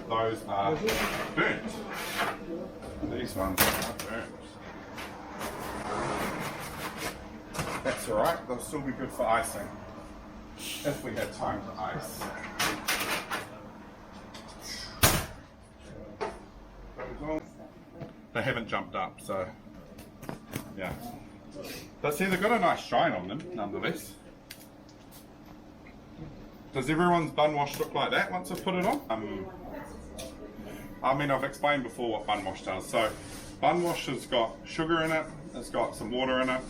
those are burnt. These ones are burnt. That's alright, they'll still be good for icing. If we had time to ice. They haven't jumped up, so yeah. But see, they've got a nice shine on them, nonetheless. Does everyone's bun wash look like that once I've put it on? I mean, I've explained before what bun wash does. So, bun wash has got sugar in it, it's got some water in it,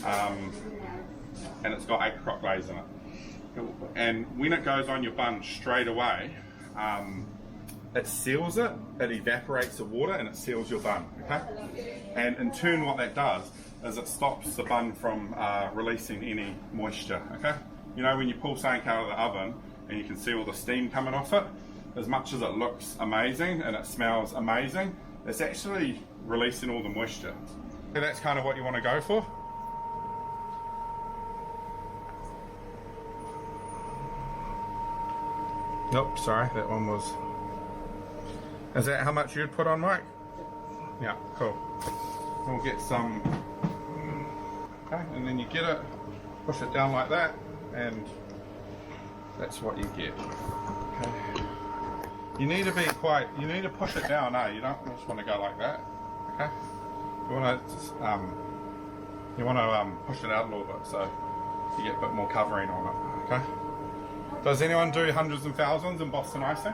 and it's got apricot glaze in it. And when it goes on your bun straight away, it seals it, it evaporates the water, and it seals your bun, okay? And in turn, what that does is it stops the bun from releasing any moisture, okay? You know, when you pull something out of the oven and you can see all the steam coming off it, as much as it looks amazing and it smells amazing, it's actually releasing all the moisture. So that's kind of what you want to go for. Nope, sorry, that one was... Is that how much you'd put on, Mike? Yeah, cool. We'll get some... Okay, and then you get it, push it down like that, and that's what you get. Okay. You need to be quite, you need to push it down, you don't just want to go like that, okay? You want to push it out a little bit so you get a bit more covering on it, okay? Does anyone do hundreds and thousands in Boston icing?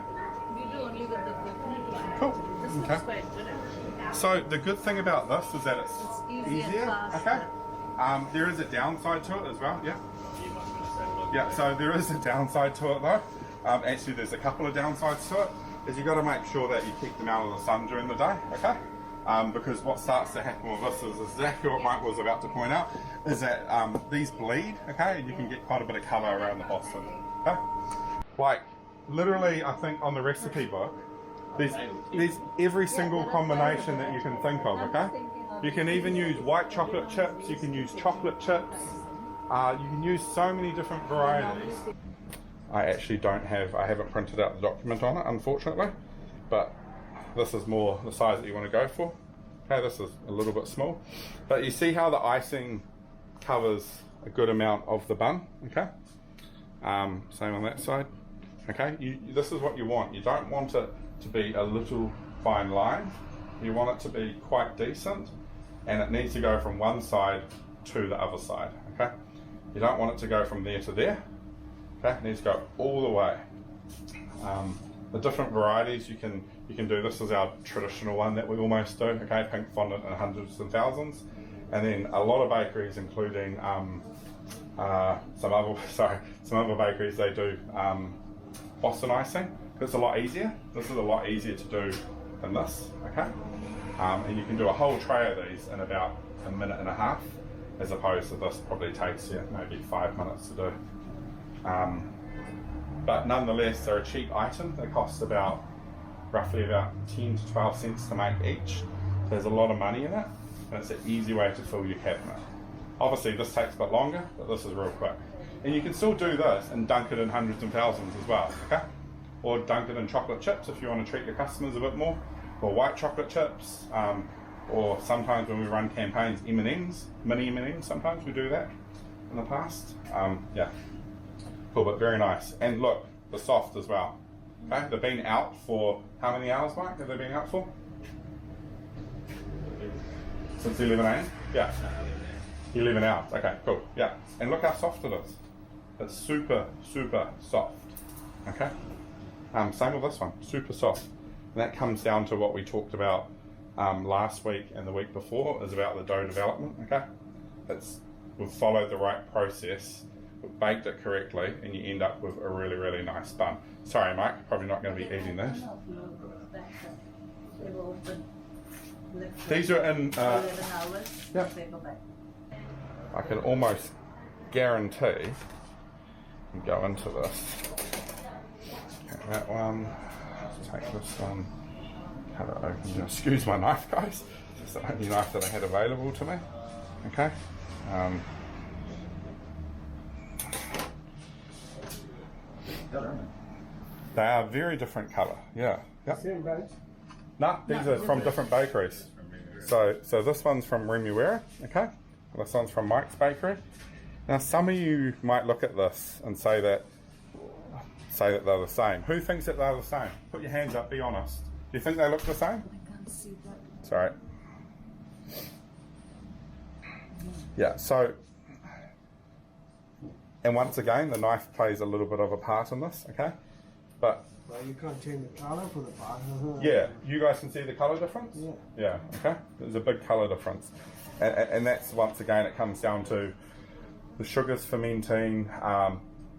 We do only with the coconut one. Cool. This Okay. looks quite good. So the good thing about this is that it's easy and easier. fast. Okay. There is a downside to it as well. Yeah. Yeah. So there is a downside to it though. Actually, there's a couple of downsides to it. Is you got to make sure that you keep them out of the sun during the day. Okay. Because what starts to happen with this is exactly what Mike was about to point out, is that these bleed, okay, and you can get quite a bit of colour around the bottom, okay? Like, literally, I think on the recipe book, there's every single combination that you can think of, okay? You can even use white chocolate chips, you can use chocolate chips, you can use so many different varieties. I actually I haven't printed out the document on it, unfortunately, but this is more the size that you want to go for. Okay, this is a little bit small. But you see how the icing covers a good amount of the bun, okay? Same on that side. Okay, this is what you want. You don't want it to be a little fine line. You want it to be quite decent, and it needs to go from one side to the other side, okay? You don't want it to go from there to there, okay? It needs to go all the way. The different varieties you can do. This is our traditional one that we almost do. Okay, pink fondant in hundreds and thousands, and then a lot of bakeries, including some other bakeries, they do Boston icing. It's a lot easier. This is a lot easier to do than this. Okay, and you can do a whole tray of these in about a minute and a half, as opposed to this probably takes you maybe 5 minutes to do. But nonetheless, they're a cheap item. They cost roughly about 10 to 12 cents to make each. There's a lot of money in it, and it's an easy way to fill your cabinet. Obviously, this takes a bit longer, but this is real quick. And you can still do this and dunk it in hundreds and thousands as well, okay? Or dunk it in chocolate chips if you want to treat your customers a bit more, or white chocolate chips, or sometimes when we run campaigns, M&Ms, mini M&Ms, sometimes we do that in the past. Yeah. Cool, but very nice. And look, they're soft as well. Okay, they've been out for how many hours, Mike? Have they been out for? Since 11 a.m? Yeah. 11 hours. Okay, cool. Yeah. And look how soft it is. It's super, super soft. Okay. Same with this one. Super soft. And that comes down to what we talked about last week and the week before, is about the dough development. Okay. We've followed the right process. We've baked it correctly, and you end up with a really, really nice bun. Sorry, Mike, probably not going to be eating this. These are in 11 hours. Yeah. I can almost guarantee, and go into this. Okay, that one. Let's take this one. Cut it open. Excuse my knife, guys. It's the only knife that I had available to me. Okay. They are very different colour. Yeah. Yep. Same batch. No, these are from different bakeries. So this one's from Remuera, okay? This one's from Mike's Bakery. Now some of you might look at this and say that they're the same. Who thinks that they're the same? Put your hands up, be honest. Do you think they look the same? I can't see that. It's alright. Yeah, so, and once again, the knife plays a little bit of a part in this, okay? But Well, you can't change the color for the part. yeah, you guys can see the colour difference? Yeah. Yeah, okay. There's a big colour difference. And that's, once again, it comes down to the sugars fermenting,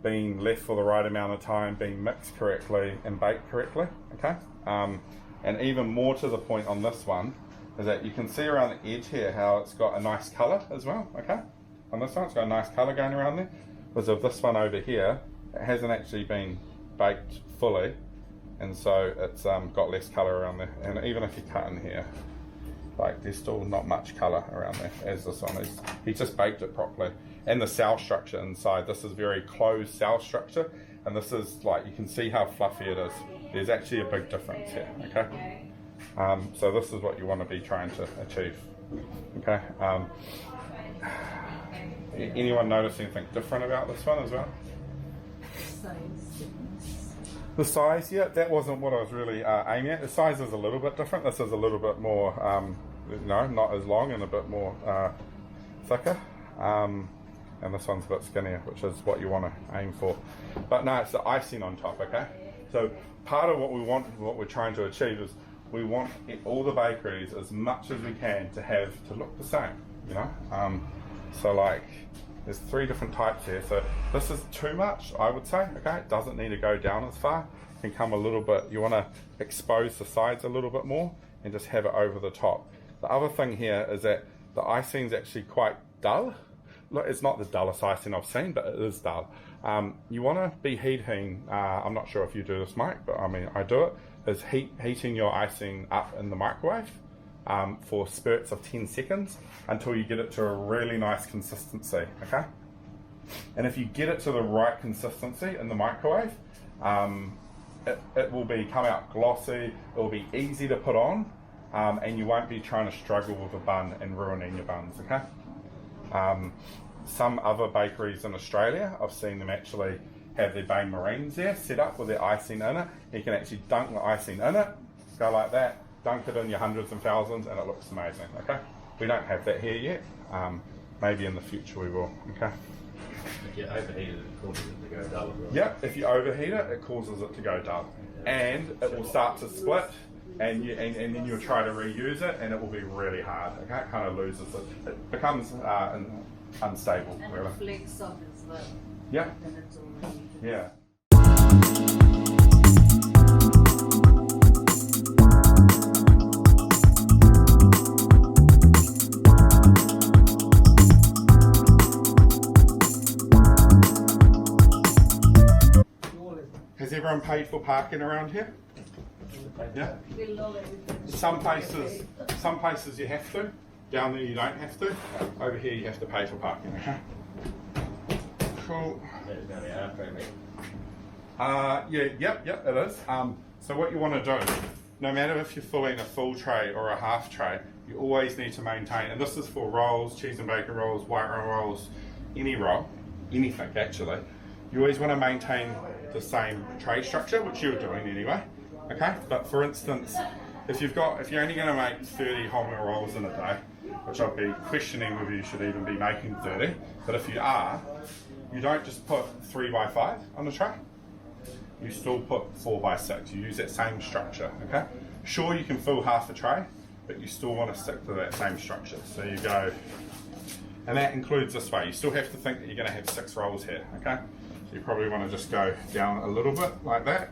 being left for the right amount of time, being mixed correctly and baked correctly, okay? And even more to the point on this one is that you can see around the edge here how it's got a nice colour as well, okay? On this one, it's got a nice colour going around there. Whereas of this one over here, it hasn't actually been baked fully, and so it's got less colour around there. And even if you cut in here, like there's still not much colour around there as this one is. He just baked it properly. And the cell structure inside, this is very closed cell structure, and this is like, you can see how fluffy it is. There's actually a big difference here, okay? So this is what you want to be trying to achieve, okay? Anyone notice anything different about this one as well? Size difference. The size, yeah, that wasn't what I was really aiming at. The size is a little bit different. This is a little bit more, not as long and a bit more thicker. And this one's a bit skinnier, which is what you want to aim for. But no, it's the icing on top, okay? So part of what we want, what we're trying to achieve is we want all the bakeries, as much as we can, to look the same, you know? So like, there's 3 different types here. So this is too much, I would say, okay? It doesn't need to go down as far. It can come a little bit, you want to expose the sides a little bit more and just have it over the top. The other thing here is that the icing's actually quite dull. Look, it's not the dullest icing I've seen, but it is dull. You want to be heating, I'm not sure if you do this, Mike, but I mean, I do it, is heating your icing up in the microwave for spurts of 10 seconds until you get it to a really nice consistency, okay? And if you get it to the right consistency in the microwave, it will come out glossy, it will be easy to put on, and you won't be trying to struggle with a bun and ruining your buns, okay? Some other bakeries in Australia, I've seen them actually have their bain marines there set up with their icing in it. You can actually dunk the icing in it, go like that, dunk it in your hundreds and thousands, and it looks amazing, okay? We don't have that here yet. Maybe in the future we will, okay? If you overheat it, it causes it to go dull. Yep, if you overheat it, it causes it to go dull. And it will start to split, and then you'll try to reuse it, and it will be really hard, okay? It kind of loses it. It becomes unstable, And really. it flakes off as well. Yeah, Then it's overheated. yeah. Has everyone paid for parking around here? Yeah. We'll know everything. Some places you have to. Down there you don't have to. Over here you have to pay for parking, okay? Cool. That's going to be after me. Yep, it is. So what you want to do, no matter if you're filling a full tray or a half tray, you always need to maintain, and this is for rolls, cheese and bacon rolls, white rolls, any roll, anything actually, you always want to maintain the same tray structure, which you're doing anyway, okay? But for instance, if you're only going to make 30 wholemeal rolls in a day, which I'll be questioning whether you should even be making 30, but if you are, you don't just put 3x5 on the tray. You still put 4x6. You use that same structure, okay? Sure, you can fill half a tray, but you still want to stick to that same structure. So you go, and that includes this way. You still have to think that you're going to have 6 rolls here, okay? So you probably want to just go down a little bit like that.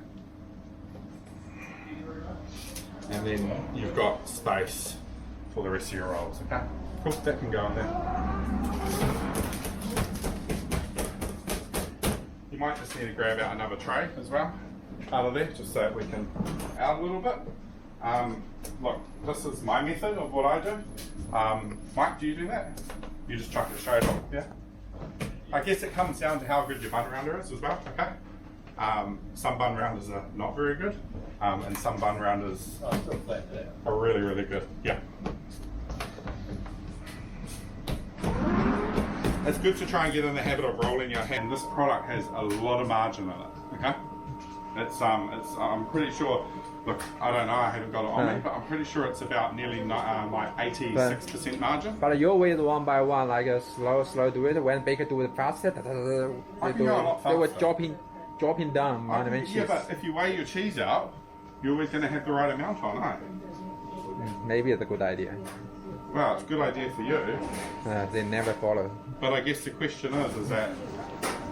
And then you've got space for the rest of your rolls, okay? Cool, that can go in there. You might just need to grab out another tray as well, out of there, just so that we can out a little bit. Look, this is my method of what I do. Mike, do you do that? You just chuck it straight on, yeah? I guess it comes down to how good your bun rounder is as well, okay? Some bun rounders are not very good, and some bun rounders Oh, still flat there. are really, really good. Yeah. It's good to try and get in the habit of rolling your hand. This product has a lot of margin in it. Okay. I'm pretty sure. Look, I don't know. I haven't got it on me, but I'm pretty sure it's about nearly like 86% margin. But you always one by one, like slow do it. When baker do it faster, I can go a lot they were faster. dropping down. Yeah, but if you weigh your cheese out, you're always going to have the right amount on, aren't you? Maybe it's a good idea. Well, it's a good idea for you, They never follow. but I guess the question is that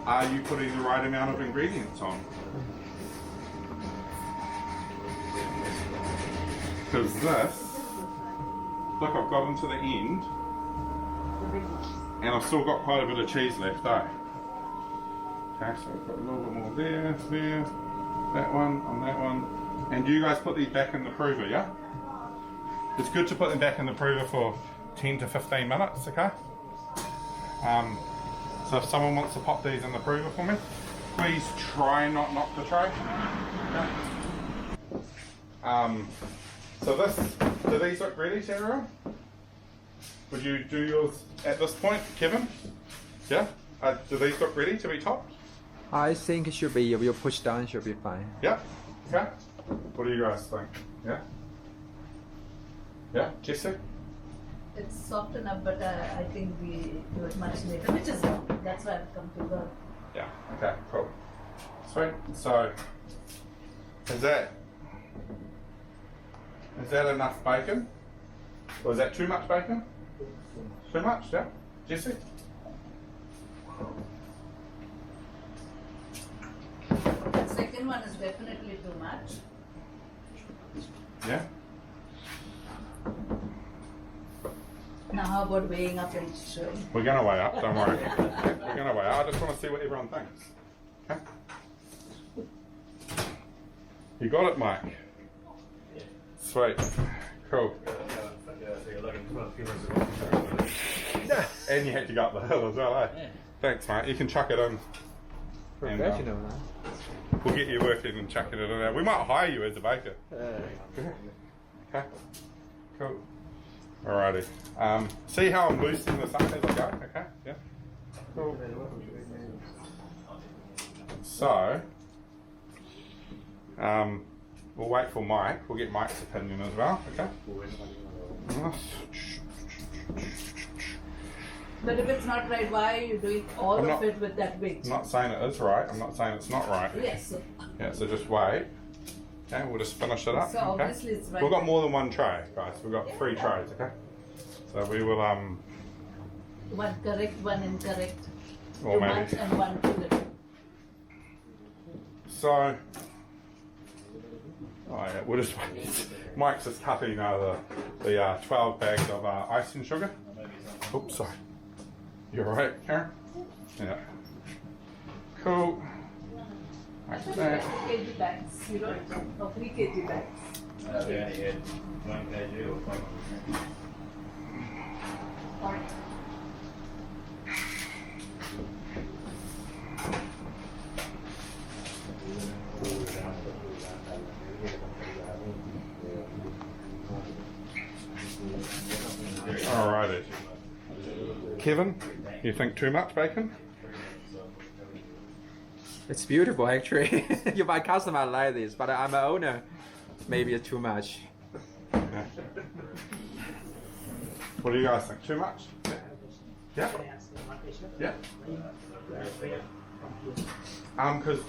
are you putting the right amount of ingredients on? Because this, look, I've got into the end, and I've still got quite a bit of cheese left, though. Okay, so I've got a little bit more there, that one, on that one. And you guys put these back in the prover, yeah? It's good to put them back in the prover for 10 to 15 minutes, okay? So if someone wants to pop these in the prover for me, please try not knock the tray. Okay. So do these look ready to everyone? Would you do yours at this point, Kevin? Yeah? Do these look ready to be topped? I think it should be, if you push down, it should be fine. Yeah? Okay. What do you guys think? Yeah? Yeah? Jesse? It's soft enough, but I think we do it much later, which is that's why I've come to the. Yeah. Okay, cool. Sweet. So, is that enough bacon? Or is that too much bacon? Too much, yeah? Jesse? The second one is definitely too much. Yeah? Now how about weighing up each? We're going to weigh up, don't worry. We're going to weigh up. I just want to see what everyone thinks. Okay? You got it, Mike? Sweet. Cool. And you had to go up the hill as well, eh? Yeah. Thanks, mate. You can chuck it in. And, Professional, huh? we'll get you working and chucking it in there. We might hire you as a baker. Okay. Cool. Alrighty. See how I'm loosening this up as I go? Okay. Yeah. Cool. So, we'll wait for Mike. We'll get Mike's opinion as well. Okay. But if it's not right, why are you doing all I'm of not- it with that weight? I'm not saying it is right. I'm not saying it's not right. Yes. Yeah. So just wait. Okay. We'll just finish it up. So okay? obviously it's right. We've got more than one tray, guys. We've got 3 trays. Okay. So we will One correct, one incorrect. or Too maybe. much and one too little. So, oh yeah, we'll just wait. Mike's just cutting the 12 bags of icing sugar. Oops, sorry. You're right, Karen? Yeah. Cool. I Like thought you that. had 2 kg bags. You don't? Or 3 kg bags. We only had 1 kg or 5. Alrighty. Kevin, you think too much bacon? It's beautiful, actually. If I customize like this, but I'm an owner, maybe it's too much. Yeah. What do you guys think? Too much? Yeah? Yeah? Because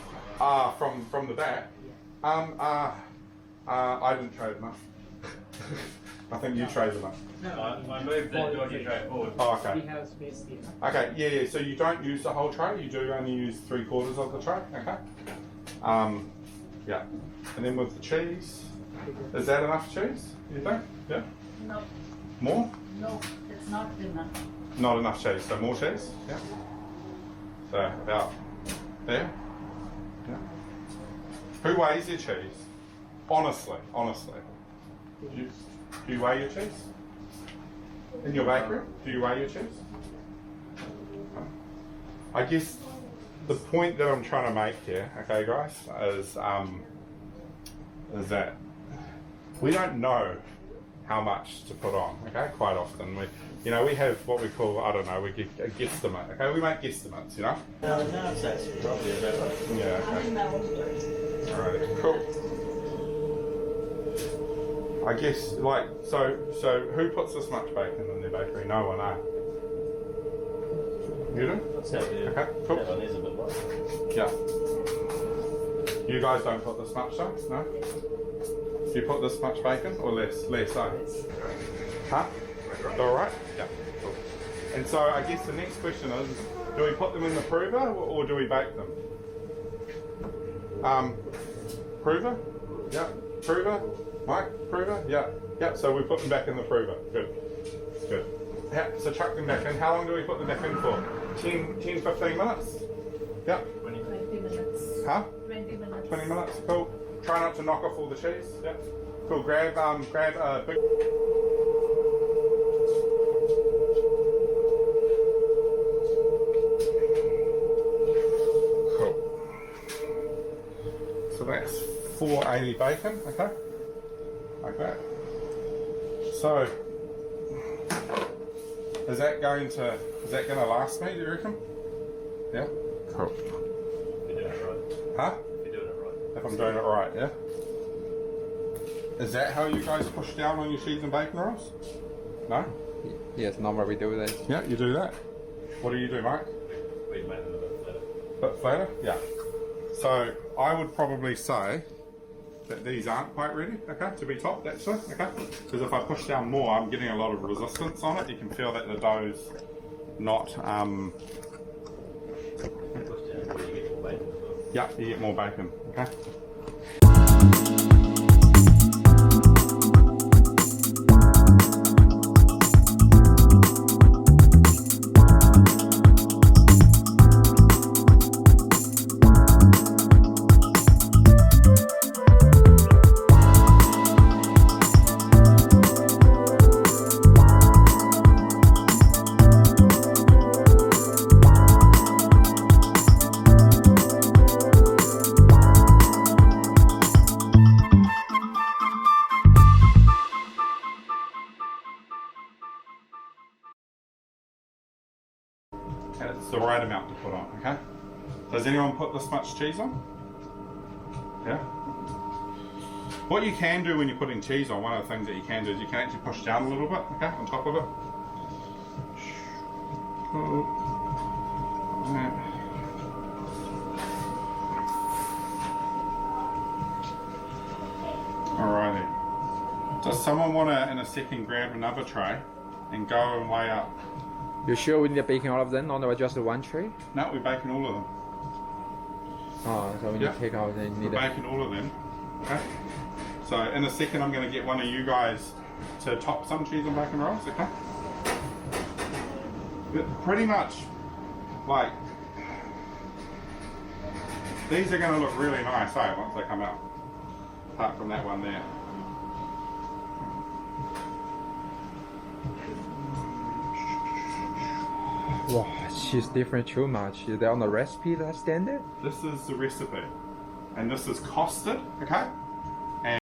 from the back, I didn't trade enough. I think you traded enough. I moved the dodgy tray forward. Oh, okay. Okay, yeah. So you don't use the whole tray. You do only use 3/4 of the tray. Okay. Yeah. And then with the cheese, is that enough cheese? You think? Yeah. No, More? no, it's not enough. Not enough cheese. So more cheese. Yeah. So about there. Yeah. Who weighs your cheese? Honestly. Do you weigh your cheese? In your bakery? Do you weigh your cheese? I guess the point that I'm trying to make here, okay, guys, is that we don't know how much to put on. Okay, quite often we have what we call, I don't know, we get a guesstimate. Okay, we make guesstimates. No, that's probably about right. Yeah. Okay. Alright. Cool. I guess so who puts this much bacon in their bakery? No one, eh? You do? That's how they Okay, cool. That one is a bit light. Yeah. You guys don't put this much though? No? Do you put this much bacon or less? Less, eh? Huh? Alright? Yeah. Cool. And so I guess the next question is, do we put them in the prover or do we bake them? Prover? Yeah. Prover? Mike? Prover? Yeah. Yeah, so we put them back in the prover. Good. Good. So chuck them back in. How long do we put them back in for? 10, 15 minutes? Yeah. 20 minutes. Huh? 20 minutes. 20 minutes, cool. Try not to knock off all the cheese. Yeah. Cool. Grab a big. Cool. So that's 480 bacon, okay? Like that. So is that going to last me, do you reckon? Yeah? Cool. If you're doing it right. Huh? If you're doing it right. If I'm doing it right, yeah? Is that how you guys push down on your cheese and bacon rolls? No? Yes, normally we do that. Yeah, you do that. What do you do, Mike? We make them a bit flatter. Bit flatter? Yeah. So I would probably say that these aren't quite ready, okay, to be topped actually, okay? Because if I push down more, I'm getting a lot of resistance on it. You can feel that the dough's not, Push down where you get more bacon as well. yeah, you get more bacon, okay? And it's the right amount to put on, okay? Does anyone put this much cheese on? Yeah? What you can do when you're putting cheese on, one of the things that you can do is you can actually push down a little bit, okay, on top of it. Cool. Alrighty. Does someone want to, in a second, grab another tray and go and weigh up? You sure we need to baking all of them, not just the one tray? No, we're baking all of them. Oh, so we need Yeah. to take out and We're need to... baking all of them. Okay. So in a second, I'm going to get one of you guys to top some cheese and bacon rolls. Okay. But pretty much, like, these are going to look really nice, eh, once they come out. Apart from that one there. Wow, she's different too much. Is that on the recipe that's standard? This is the recipe, and this is costed. Okay. And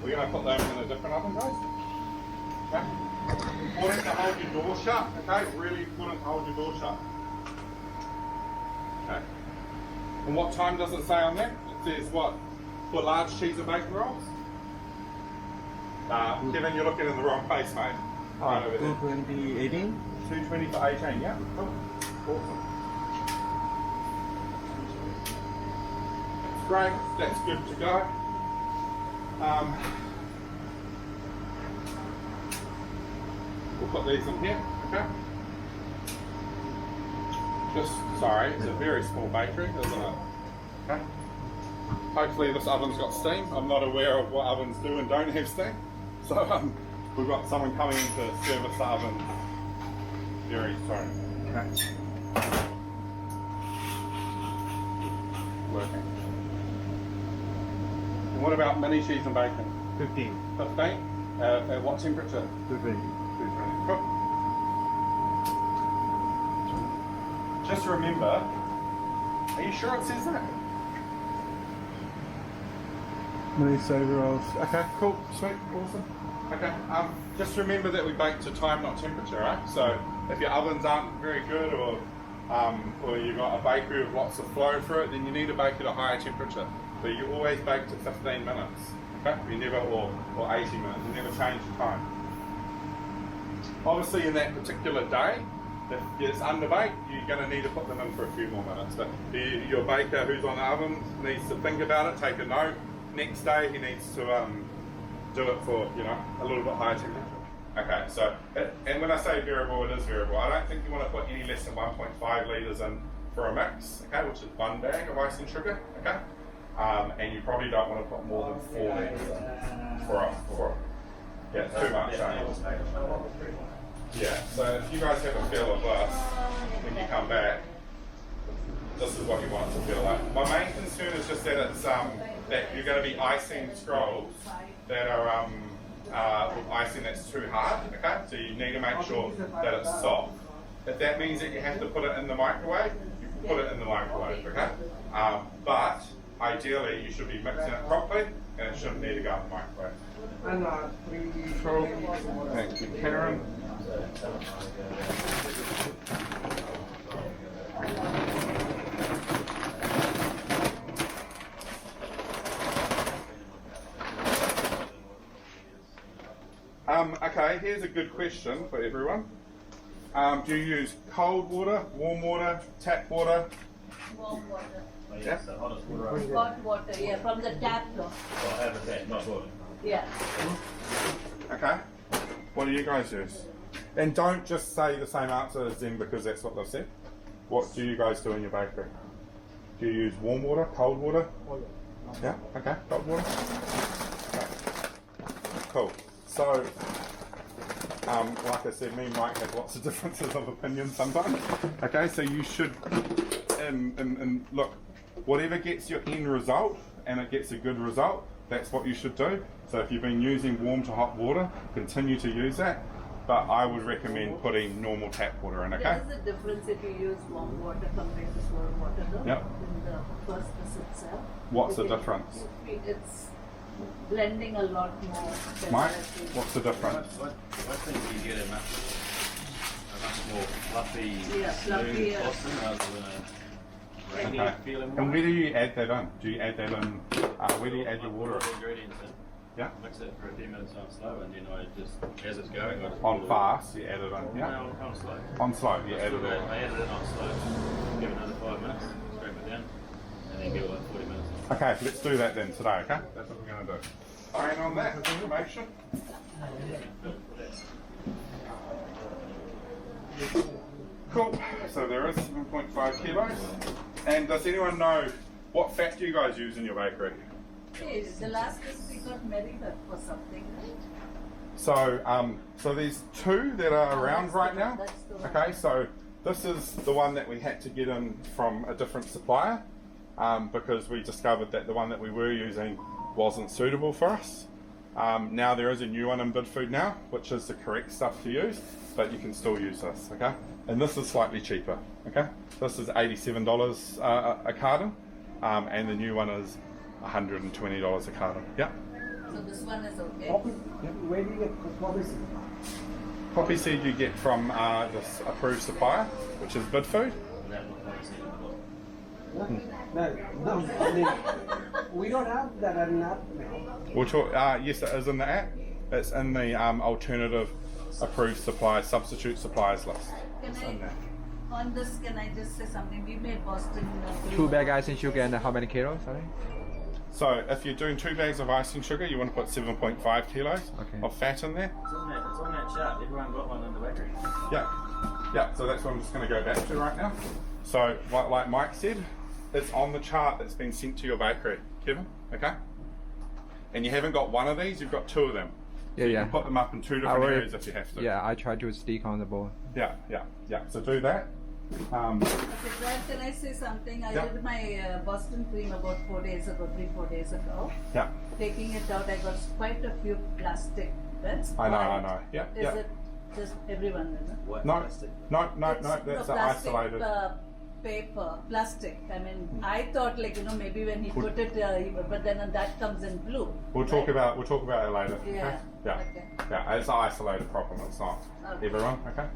we're going to put them in a different oven, guys. Okay. Important to hold your door shut. Okay. Really important to hold your door shut. Okay. And what time does it say on there? It says what? For large cheese and bacon rolls? Kevin, you're looking in the wrong place, mate. Right over there. 220, 18. 220 for 18, yeah? Cool. Awesome. That's great. That's good to go. We'll put these in here, okay? Just, sorry, it's a very small bakery, isn't it? Okay. Hopefully this oven's got steam. I'm not aware of what ovens do and don't have steam. So we've got someone coming in to service the oven very soon. Okay. Working. And what about mini cheese and bacon? 15. 15? At what temperature? 220. 220. Cool. just remember, are you sure it says that? Mini saver rolls. Okay, cool, sweet, awesome. Okay, just remember that we bake to time, not temperature, right? So if your ovens aren't very good, or you've got a bakery with lots of flow through it, then you need to bake at a higher temperature. But you always bake to 15 minutes, okay? You never, or 80 minutes, you never change the time. Obviously in that particular day, if it's underbaked, you're going to need to put them in for a few more minutes. But your baker who's on the oven needs to think about it, take a note. Next day he needs to do it for, you know, a little bit higher temperature. Okay, so, and when I say variable, it is variable. I don't think you want to put any less than 1.5 litres in for a mix, okay, which is 1 bag of icing sugar, okay? And you probably don't want to put more than 4 litres in for yeah, it's too much. Yeah, so if you guys have a feel of this, when you come back, this is what you want it to feel like. My main concern is just that it's that you're going to be icing scrolls that are with icing that's too hard, okay? So you need to make sure that it's soft. If that means that you have to put it in the microwave, you can put it in the microwave, okay? But ideally you should be mixing it properly and it shouldn't need to go in the microwave. Cool. Thank you, Karen. Okay, here's a good question for everyone. Do you use cold water, warm water, tap water? Warm water. Yeah. Hot water, yeah, from the tap though. I have a tap, not boiling. Yeah. Okay. What do you guys use? And don't just say the same answer as them because that's what they've said. What do you guys do in your bakery? Do you use warm water, cold water? Yeah, okay, cold water. Okay. Cool. So, like I said, me and Mike have lots of differences of opinion sometimes. Okay, so you should, and look, whatever gets your end result and it gets a good result, that's what you should do. So if you've been using warm to hot water, continue to use that. But I would recommend putting normal tap water in, okay? There is a difference if you use warm water compared to cold water though. Yep. In the first piece itself. What's the difference? It's blending a lot more. Mike, what's the difference? I think you get a much more fluffy, Yeah, smooth fluffier. frosting rather than a rainy Okay. feeling. And where do you add that in? Do you add that in, where do you add your water? Put the ingredients in. Yeah? Mix it for a few minutes on slow, and then I just, as it's going, I just On fast, you add it in, No, yeah? on slow. On slow, you add it I in. added it on slow. Give it another 5 minutes, scrape it down, and then give it like 40 minutes. Okay, let's do that then today, okay? That's what we're going to do. Iron on that information. Cool. So there is 7.5 kilos. And does anyone know what fat do you guys use in your bakery? Hey, the last dish we got married for something, right? So there's two that are around right now. That's the one. Okay, so this is the one that we had to get in from a different supplier because we discovered that the one that we were using wasn't suitable for us. Now there is a new one in Bidfood now, which is the correct stuff to use, but you can still use this, okay? And this is slightly cheaper, okay? This is $87 a carton, and the new one is $120 a carton. Yeah. So this one is okay. Where do you get poppy seed? Poppy seed you get from this approved supplier, which is Bidfood. And that one, like I said, No, I mean, we don't have that an app now. We'll talk, yes, it is in the app. It's in the alternative approved suppliers, substitute suppliers list. Can It's in there. on this, can I just say something? We made Boston. 2 bag icing sugar and how many kilos? Sorry. So if you're doing 2 bags of icing sugar, you want to put 7.5 kilos Okay. of fat in there. it's on that chart. Everyone got one in the bakery. Yeah, yeah. So that's what I'm just going to go back to right now. So like Mike said, it's on the chart that's been sent to your bakery, Kevin. Okay. And you haven't got one of these; you've got 2 of them. Yeah, yeah. Put them up in 2 different already- areas if you have to. Yeah, I try to stick on the board. Yeah, yeah, yeah. So do that. Okay, Brad, can I say something? I Yeah. did my Boston cream about 4 days ago, 3-4 days ago. Yeah. Taking it out, I got quite a few plastic bits. I know, Why? I know. Yeah, Is yeah. it just everyone, is it? White No, plastic. no, It's no. That's the an plastic, isolated. paper, plastic. I mean, I thought like maybe when he put it, but then that comes in blue. We'll talk about it later. Yeah. Okay? Yeah. Okay. Yeah. It's an isolated problem. It's not Okay. everyone. Okay.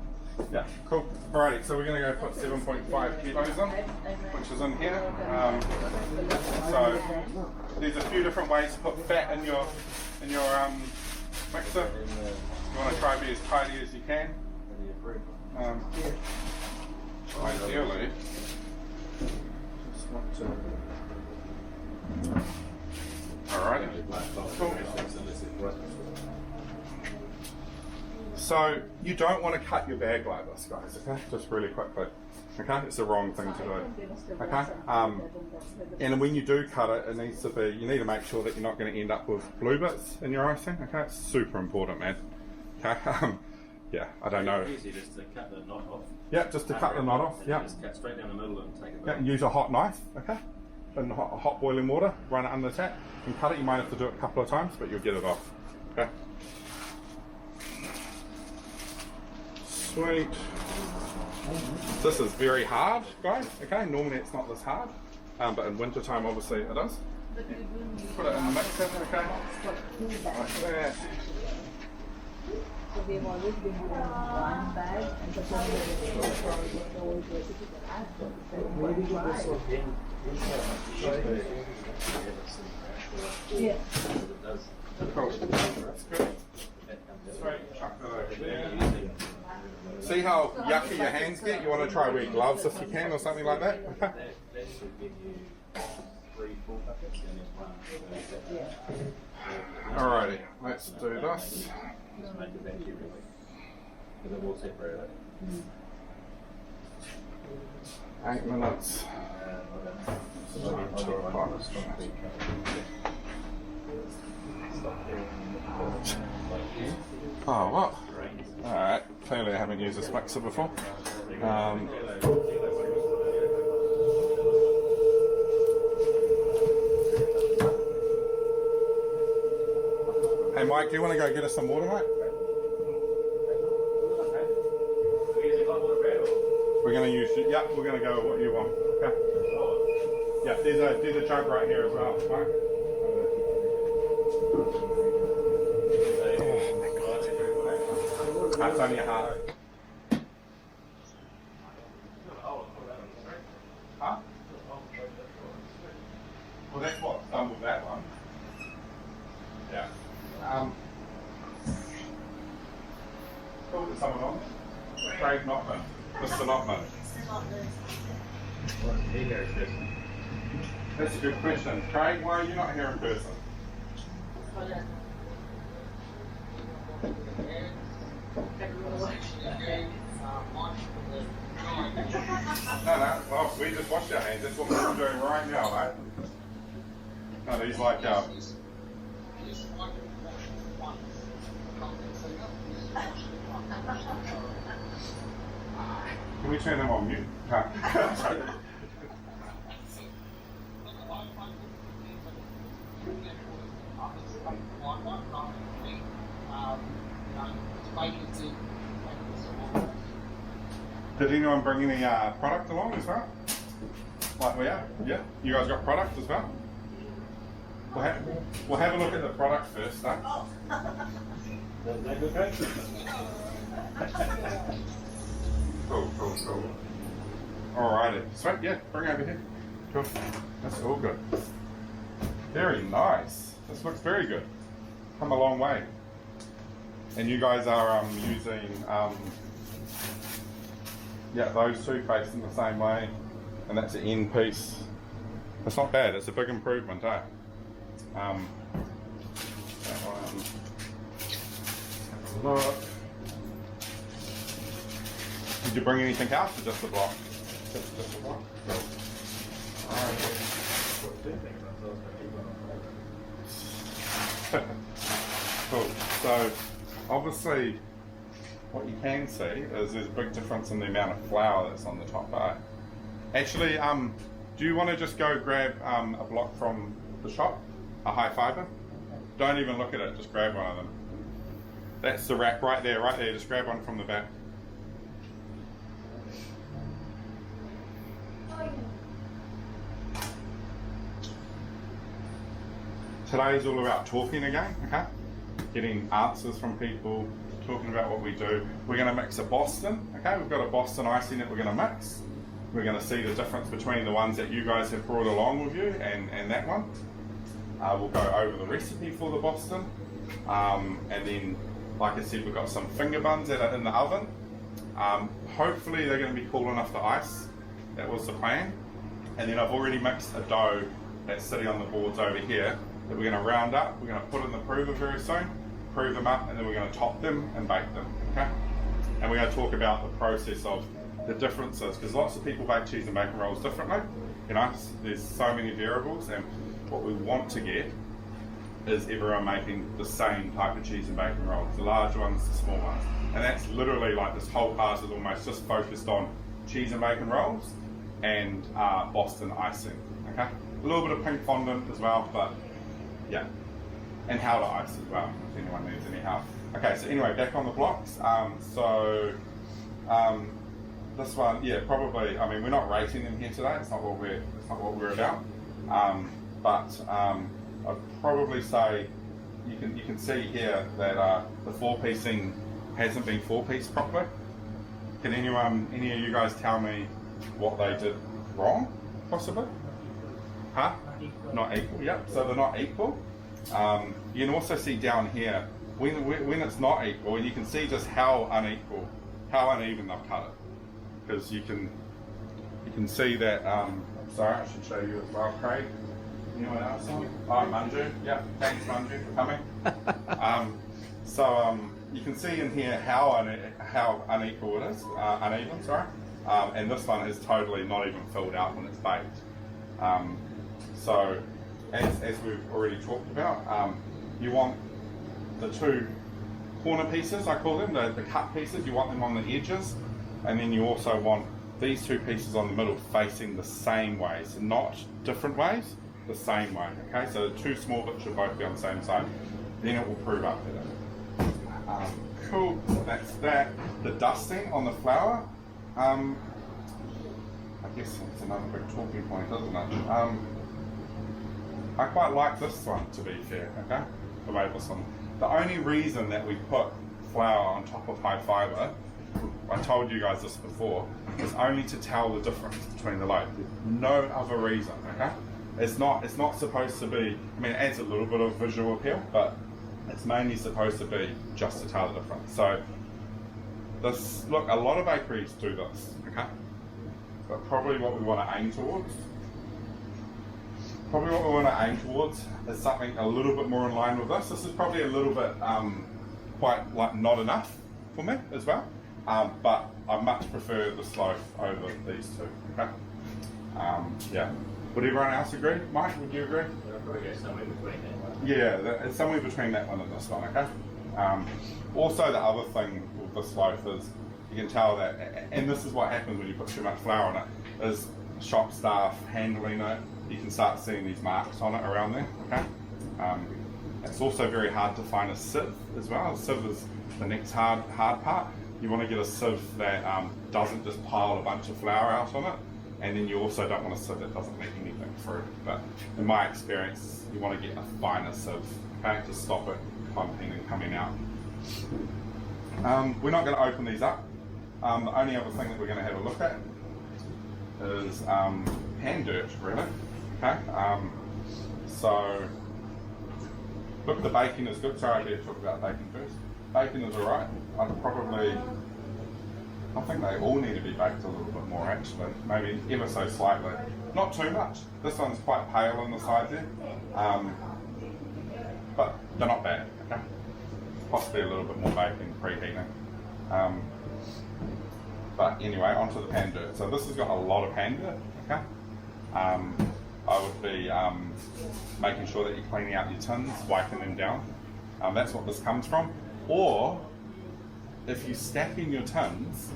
Yeah. Cool. Alrighty. So we're gonna go put 7.5 kilos in, which is in here. So there's a few different ways to put fat in your mixer. You want to try to be as tidy as you can. Ideally, alright. Cool. So you don't want to cut your bag like this, guys. Okay, just really quickly. Okay, it's the wrong thing to do. Okay, and when you do cut it, it needs to be. You need to make sure that you're not going to end up with blue bits in your icing. Okay, it's super important, man. Okay, yeah, I don't know. Easy just to cut the knot off. Yeah, just to cut the knot off. Yeah. Just cut straight down the middle and take it Yeah, back. use a hot knife, okay? In hot boiling water, run it under the tap and cut it. You might have to do it a couple of times, but you'll get it off. Okay? Sweet. This is very hard, guys, okay? Normally it's not this hard, but in winter time obviously it is. Put it in the mixer, okay? Like that. So they've always been doing one bag and the yeah. Cool. That's good. Sweet. Chuck that over there. See how yucky your hands get? You want to try wear gloves if you can or something like that? Okay. That should give you 3 full buckets and then 1. Alrighty, let's do this. Just make it vacuum really. Because it will separate it. 8 minutes. 2 o'clock. Oh, what? Alright, clearly I haven't used this mixer before. Hey Mike, do you want to go get us some water, mate? We're going to use, yeah, we're going to go with what you want. Okay. Yeah, there's a jug right here as well, Mike. That's only a half. Huh? Well, that's what's done with that one. Yeah. Cool, is someone on? Craig Notman. Mr. Notman. That's a good question. Craig, why are you not here in person? No, well, we just washed our hands. That's what we're doing right now, mate. No, he's like, can we turn them on mute? Did anyone bring any product along as well? Like we are? Yeah. You guys got product as well? We'll have a look at the product first, though. Cool. Alrighty. Sweet, yeah, bring over here. Cool. That's all good. Very nice. This looks very good. Come a long way. And you guys are using yeah, those two facing the same way, and that's the end piece. It's not bad. It's a big improvement, eh? That one. Have a look. Did you bring anything else, or just the block? Just the block. Cool. Cool. So, obviously, what you can see is there's a big difference in the amount of flour that's on the top bar. Actually, do you want to just go grab a block from the shop, a high fiber? Don't even look at it, just grab one of them. That's the rack right there, just grab one from the back. today's all about talking again, okay? Getting answers from people, talking about what we do. We're going to mix a Boston, okay? We've got a Boston icing that we're going to mix. We're going to see the difference between the ones that you guys have brought along with you and that one. We'll go over the recipe for the Boston. And then, like I said, we've got some finger buns that are in the oven. Hopefully they're going to be cool enough to ice. That was the plan. And then I've already mixed a dough that's sitting on the boards over here that we're going to round up. We're going to put in the prover very soon, prove them up, and then we're going to top them and bake them, okay? And we're going to talk about the process of the differences, because lots of people bake cheese and bacon rolls differently. You know, there's so many variables, and what we want to get is everyone making the same type of cheese and bacon rolls, the large ones, the small ones. And that's literally like this whole class is almost just focused on cheese and bacon rolls and Boston icing, okay? A little bit of pink fondant as well, but yeah. And how to ice as well, if anyone needs any help. Okay, so anyway, back on the blocks. This one, yeah, probably, I mean, we're not rating them here today, it's not what we're about. I'd probably say you can see here that the four-piecing hasn't been four-pieced properly. Can any of you guys tell me what they did wrong, possibly? Huh? Not equal, yep, so they're not equal. You can also see down here, when it's not equal, and you can see just how uneven they've cut it. Because you can see that, sorry, I should show you as well, Craig. Anyone else? Oh, Manju. Yeah, thanks Manju for coming. You can see in here how unequal it is, uneven, sorry. And this one is totally not even filled out when it's baked. So, as we've already talked about, you want the two corner pieces, I call them, the cut pieces, you want them on the edges. And then you also want these two pieces on the middle facing the same way, so not different ways, the same way, okay? So the two small bits should both be on the same side, then it will prove up better. Cool, that's that. The dusting on the flour, I guess that's another big talking point, isn't it? I quite like this one, to be fair, okay? The way this one. The only reason that we put flour on top of high fibre, I told you guys this before, is only to tell the difference between the loaf. No other reason, okay? It's not supposed to be, I mean, it adds a little bit of visual appeal, but it's mainly supposed to be just to tell the difference. So, look, a lot of bakeries do this, okay? But probably what we want to aim towards is something a little bit more in line with this. This is probably a little bit quite like not enough for me as well. But I much prefer this loaf over these two. Okay. Yeah. Would everyone else agree? Mike, would you agree? Somewhere between that. Yeah, it's somewhere between that one and this one. Okay. Also, the other thing with this loaf is you can tell that, and this is what happens when you put too much flour on it, is shop staff handling it. You can start seeing these marks on it around there. Okay. It's also very hard to find a sieve as well. A sieve is the next hard part. You want to get a sieve that doesn't just pile a bunch of flour out on it, and then you also don't want a sieve that doesn't let anything through. But in my experience, you want to get a finer sieve, okay, to stop it clumping and coming out. We're not going to open these up. The only other thing that we're going to have a look at is hand dirt, really. Okay. So, look, the baking is good. Sorry, I did talk about baking first. Bacon is alright. I think they all need to be baked a little bit more actually, maybe ever so slightly. Not too much. This one's quite pale on the side there, but they're not bad, okay? Possibly a little bit more baking, preheating. But anyway, onto the pan dirt. So this has got a lot of pan dirt, okay? I would be making sure that you're cleaning out your tins, wiping them down. That's what this comes from. Or, if you're stacking your tins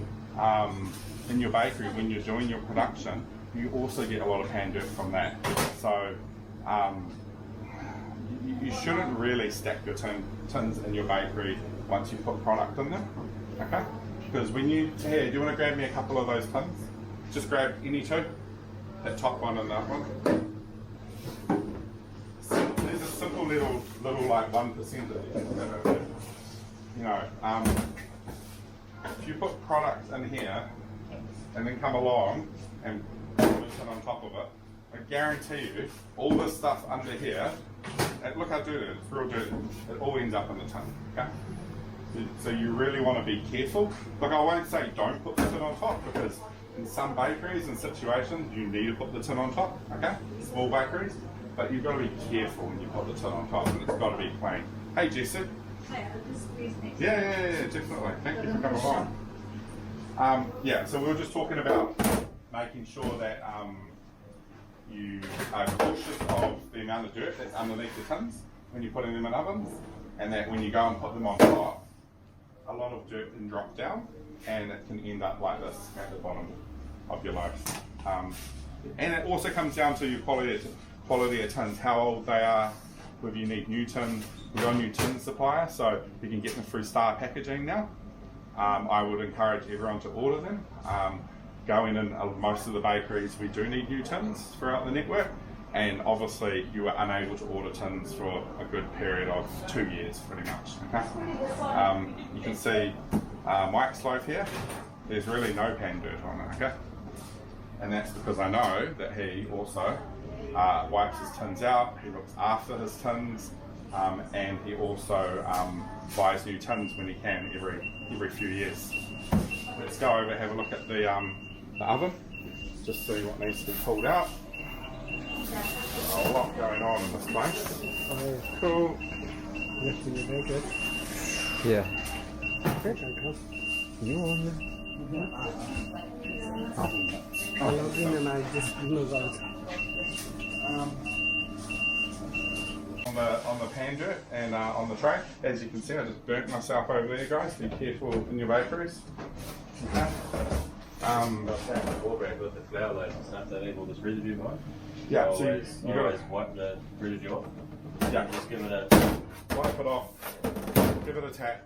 in your bakery when you're doing your production, you also get a lot of pan dirt from that. So, you shouldn't really stack your tins in your bakery once you put product in them, okay? Because when here, do you want to grab me a couple of those tins? Just grab any two, that top one and that one. There's a simple little like 1%. You know, if you put product in here and then come along and put it on top of it, I guarantee you, all this stuff under here, and look how dirty it is, it's real dirty. It all ends up in the tin, okay? So you really want to be careful. Look, I won't say don't put the tin on top, because in some bakeries and situations you need to put the tin on top, okay? Small bakeries, but you've got to be careful when you put the tin on top, and it's got to be clean. Hey Jesse. Hi, I'll just squeeze next. Yeah, definitely. Thank you for coming by. Yeah, so we were just talking about making sure that you are cautious of the amount of dirt that's underneath the tins when you're putting them in ovens, and that when you go and put them on top, a lot of dirt can drop down and it can end up like this at the bottom of your loaf. And it also comes down to your quality of tins, how old they are, whether you need new tins. We've got a new tin supplier, so you can get them through Star Packaging now. I would encourage everyone to order them. Going in most of the bakeries, we do need new tins throughout the network, and obviously you are unable to order tins for a good period of 2 years, pretty much. Okay? You can see Mike's loaf here. There's really no pan dirt on it, okay? And that's because I know that he also wipes his tins out, he looks after his tins, and he also buys new tins when he can every few years. Let's go over and have a look at the oven, just see what needs to be pulled out. A lot going on in this place. Cool. Very good. Yeah. Great, Uncle. You on I log in and I just log out. On the pan dirt and on the tray, as you can see, I just burnt myself over there, guys. Be careful in your bakeries. Okay. With the flour loaves and stuff, they leave all this residue behind. Yeah, so always, you always got wipe the residue off. yeah, Just give it a wipe it off, give it a tap,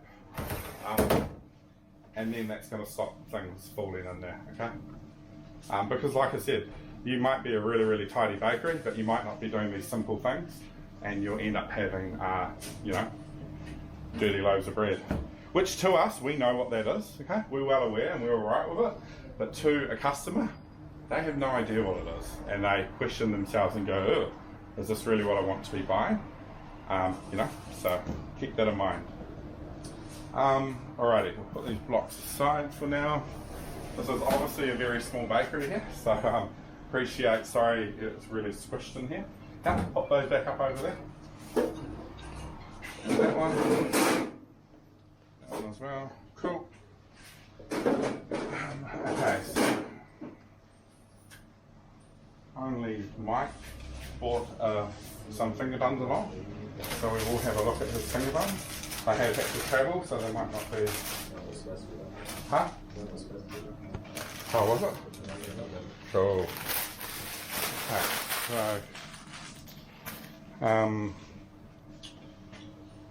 and then that's going to stop things falling in there. Okay. Because like I said, you might be a really tidy bakery, but you might not be doing these simple things, and you'll end up having, you know, dirty loaves of bread. Which to us, we know what that is, okay? We're well aware and we're all right with it. But to a customer, they have no idea what it is. And they question themselves and go, oh, is this really what I want to be buying? You know, so keep that in mind. Alrighty, we'll put these blocks aside for now. This is obviously a very small bakery here, so sorry it's really squished in here. Yeah, pop those back up over there. And that one. As well. Cool. Okay, so only Mike bought some finger buns along, so we will have a look at his finger buns. I have had to travel, so they might not be. Huh? Oh, was it? Cool. Okay, so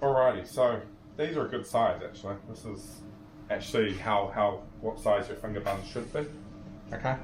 alrighty, so these are a good size actually. This is actually what size your finger buns should be. Okay.